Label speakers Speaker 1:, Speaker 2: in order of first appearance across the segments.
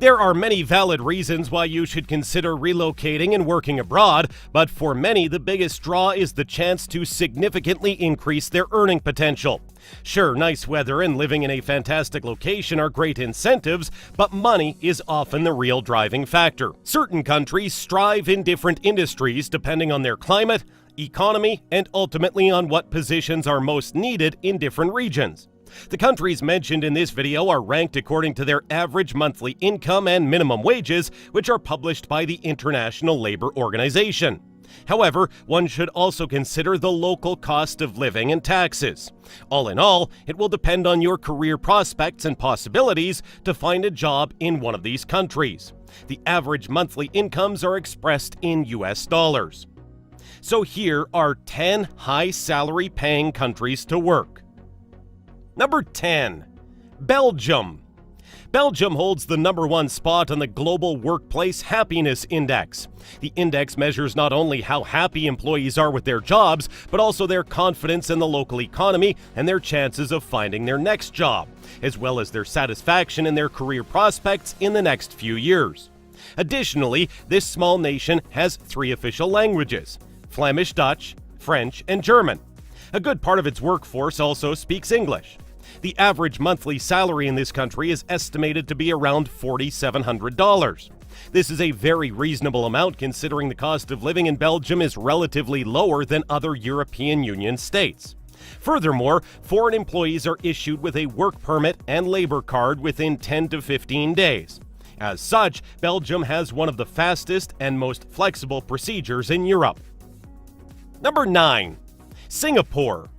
Speaker 1: There are many valid reasons why you should consider relocating and working abroad, but for many, the biggest draw is the chance to significantly increase their earning potential. Sure, nice weather and living in a fantastic location are great incentives, but money is often the real driving factor. Certain countries strive in different industries depending on their climate, economy, and ultimately on what positions are most needed in different regions. The countries mentioned in this video are ranked according to their average monthly income and minimum wages, which are published by the International Labor Organization. However, one should also consider the local cost of living and taxes. All in all, it will depend on your career prospects and possibilities to find a job in one of these countries. The average monthly incomes are expressed in US dollars. So here are 10 high salary paying countries to work. Number 10. Belgium. Belgium holds the number 1 spot on the Global Workplace Happiness Index. The index measures not only how happy employees are with their jobs, but also their confidence in the local economy and their chances of finding their next job, as well as their satisfaction in their career prospects in the next few years. Additionally, this small nation has 3 official languages: Flemish Dutch, French, and German. A good part of its workforce also speaks English. The average monthly salary in this country is estimated to be around $4,700. This is a very reasonable amount considering the cost of living in Belgium is relatively lower than other European Union states. Furthermore, foreign employees are issued with a work permit and labor card within 10 to 15 days. As such, Belgium has one of the fastest and most flexible procedures in Europe. Number 9. Singapore.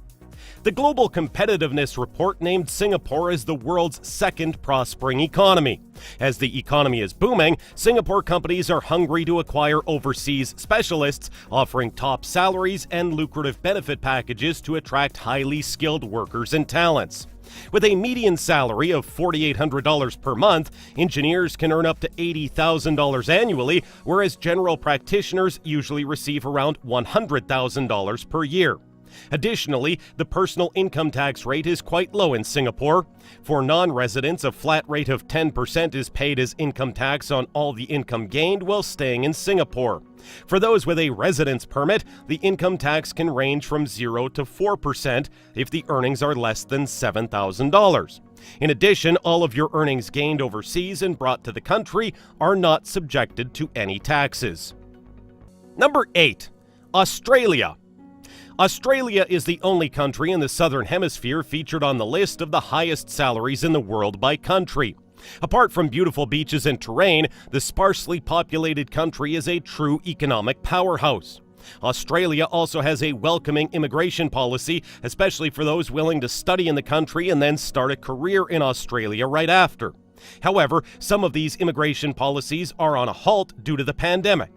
Speaker 1: The Global Competitiveness Report named Singapore as the world's 2nd prospering economy. As the economy is booming, Singapore companies are hungry to acquire overseas specialists, offering top salaries and lucrative benefit packages to attract highly skilled workers and talents. With a median salary of $4,800 per month, engineers can earn up to $80,000 annually, whereas general practitioners usually receive around $100,000 per year. Additionally, the personal income tax rate is quite low in Singapore. For non-residents, a flat rate of 10% is paid as income tax on all the income gained while staying in Singapore. For those with a residence permit, the income tax can range from 0 to 4% if the earnings are less than $7,000. In addition, all of your earnings gained overseas and brought to the country are not subjected to any taxes. Number 8. Australia. Australia is the only country in the Southern Hemisphere featured on the list of the highest salaries in the world by country. Apart from beautiful beaches and terrain, the sparsely populated country is a true economic powerhouse. Australia also has a welcoming immigration policy, especially for those willing to study in the country and then start a career in Australia right after. However, some of these immigration policies are on a halt due to the pandemic.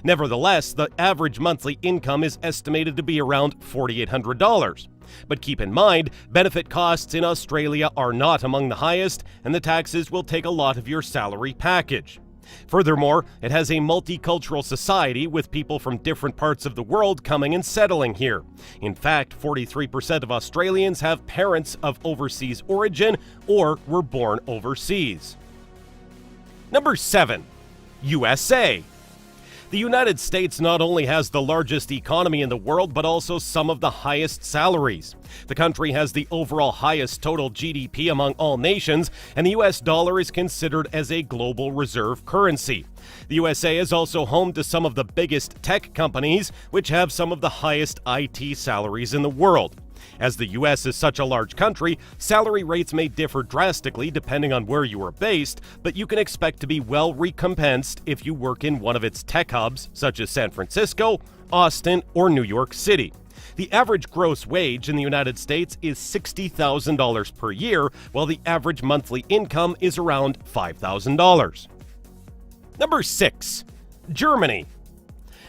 Speaker 1: Nevertheless, the average monthly income is estimated to be around $4,800. But keep in mind, benefit costs in Australia are not among the highest, and the taxes will take a lot of your salary package. Furthermore, it has a multicultural society with people from different parts of the world coming and settling here. In fact, 43% of Australians have parents of overseas origin or were born overseas. Number 7. USA. The United States not only has the largest economy in the world, but also some of the highest salaries. The country has the overall highest total GDP among all nations, and the US dollar is considered as a global reserve currency. The USA is also home to some of the biggest tech companies, which have some of the highest IT salaries in the world. As the US is such a large country, salary rates may differ drastically depending on where you are based, but you can expect to be well recompensed if you work in one of its tech hubs, such as San Francisco, Austin, or New York City. The average gross wage in the United States is $60,000 per year, while the average monthly income is around $5,000. Number 6. Germany.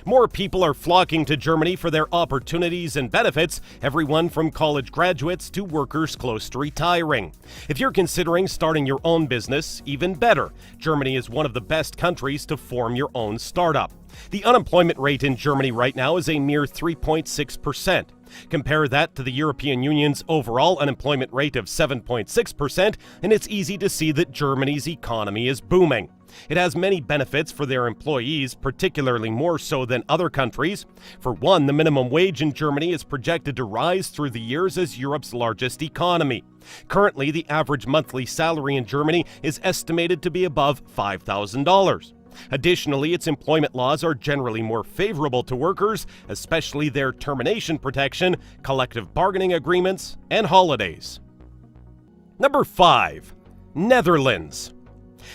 Speaker 1: More people are flocking to Germany for their opportunities and benefits, everyone from college graduates to workers close to retiring. If you're considering starting your own business, even better. Germany is one of the best countries to form your own startup. The unemployment rate in Germany right now is a mere 3.6%. Compare that to the European Union's overall unemployment rate of 7.6%, and it's easy to see that Germany's economy is booming. It has many benefits for their employees, particularly more so than other countries. For one, the minimum wage in Germany is projected to rise through the years as Europe's largest economy. Currently, the average monthly salary in Germany is estimated to be above $5,000. Additionally, its employment laws are generally more favorable to workers, especially their termination protection, collective bargaining agreements, and holidays. Number 5. Netherlands.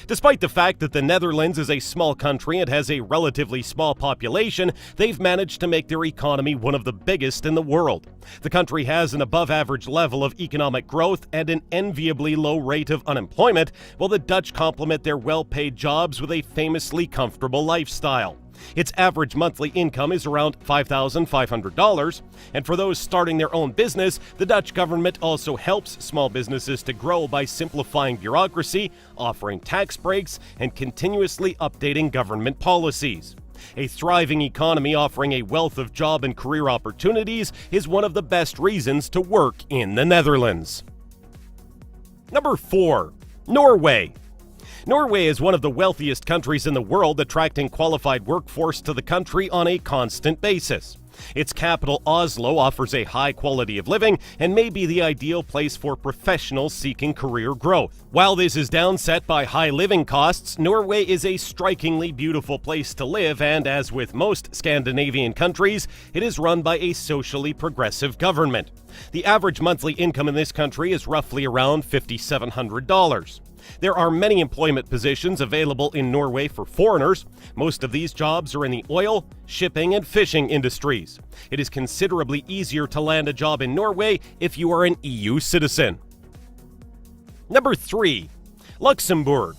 Speaker 1: Despite the fact that the Netherlands is a small country and has a relatively small population, they've managed to make their economy one of the biggest in the world. The country has an above-average level of economic growth and an enviably low rate of unemployment, while the Dutch complement their well-paid jobs with a famously comfortable lifestyle. Its average monthly income is around $5,500, and for those starting their own business, the Dutch government also helps small businesses to grow by simplifying bureaucracy, offering tax breaks, and continuously updating government policies. A thriving economy offering a wealth of job and career opportunities is one of the best reasons to work in the Netherlands. Number 4. Norway. Norway is one of the wealthiest countries in the world, attracting qualified workforce to the country on a constant basis. Its capital, Oslo, offers a high quality of living and may be the ideal place for professionals seeking career growth. While this is downset by high living costs, Norway is a strikingly beautiful place to live, and as with most Scandinavian countries, it is run by a socially progressive government. The average monthly income in this country is roughly around $5,700. There are many employment positions available in Norway for foreigners. Most of these jobs are in the oil, shipping, and fishing industries. It is considerably easier to land a job in Norway if you are an EU citizen. Number 3. Luxembourg.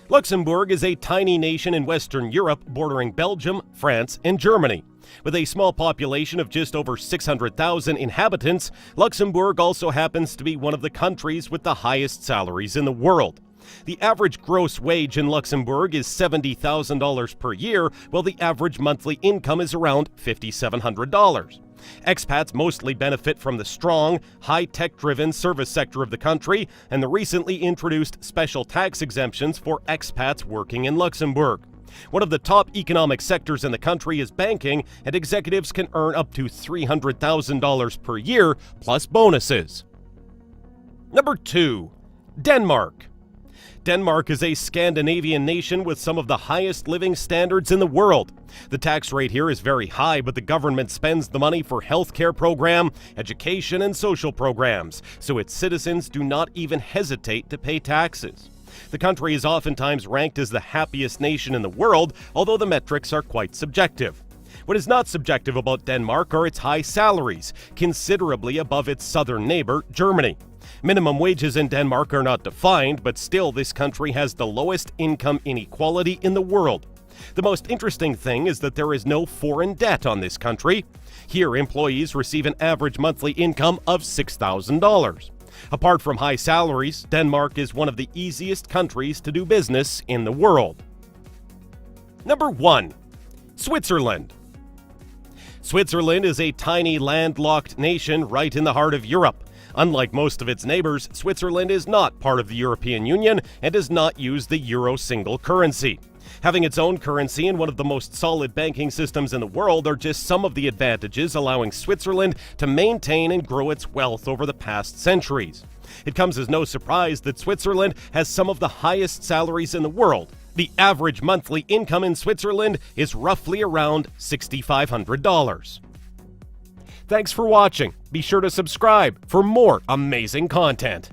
Speaker 1: Luxembourg is a tiny nation in Western Europe bordering Belgium, France, and Germany. With a small population of just over 600,000 inhabitants, Luxembourg also happens to be one of the countries with the highest salaries in the world. The average gross wage in Luxembourg is $70,000 per year, while the average monthly income is around $5,700. Expats mostly benefit from the strong, high-tech-driven service sector of the country and the recently introduced special tax exemptions for expats working in Luxembourg. One of the top economic sectors in the country is banking, and executives can earn up to $300,000 per year, plus bonuses. Number 2. Denmark. Denmark is a Scandinavian nation with some of the highest living standards in the world. The tax rate here is very high, but the government spends the money for healthcare program, education, and social programs, so its citizens do not even hesitate to pay taxes. The country is oftentimes ranked as the happiest nation in the world, although the metrics are quite subjective. What is not subjective about Denmark are its high salaries, considerably above its southern neighbor, Germany. Minimum wages in Denmark are not defined, but still this country has the lowest income inequality in the world. The most interesting thing is that there is no foreign debt on this country. Here, employees receive an average monthly income of $6,000. Apart from high salaries, Denmark is one of the easiest countries to do business in the world. Number 1. Switzerland. Switzerland is a tiny landlocked nation right in the heart of Europe. Unlike most of its neighbors, Switzerland is not part of the European Union and does not use the euro single currency. Having its own currency and one of the most solid banking systems in the world are just some of the advantages allowing Switzerland to maintain and grow its wealth over the past centuries. It comes as no surprise that Switzerland has some of the highest salaries in the world. The average monthly income in Switzerland is roughly around $6,500. Thanks for watching. Be sure to subscribe for more amazing content.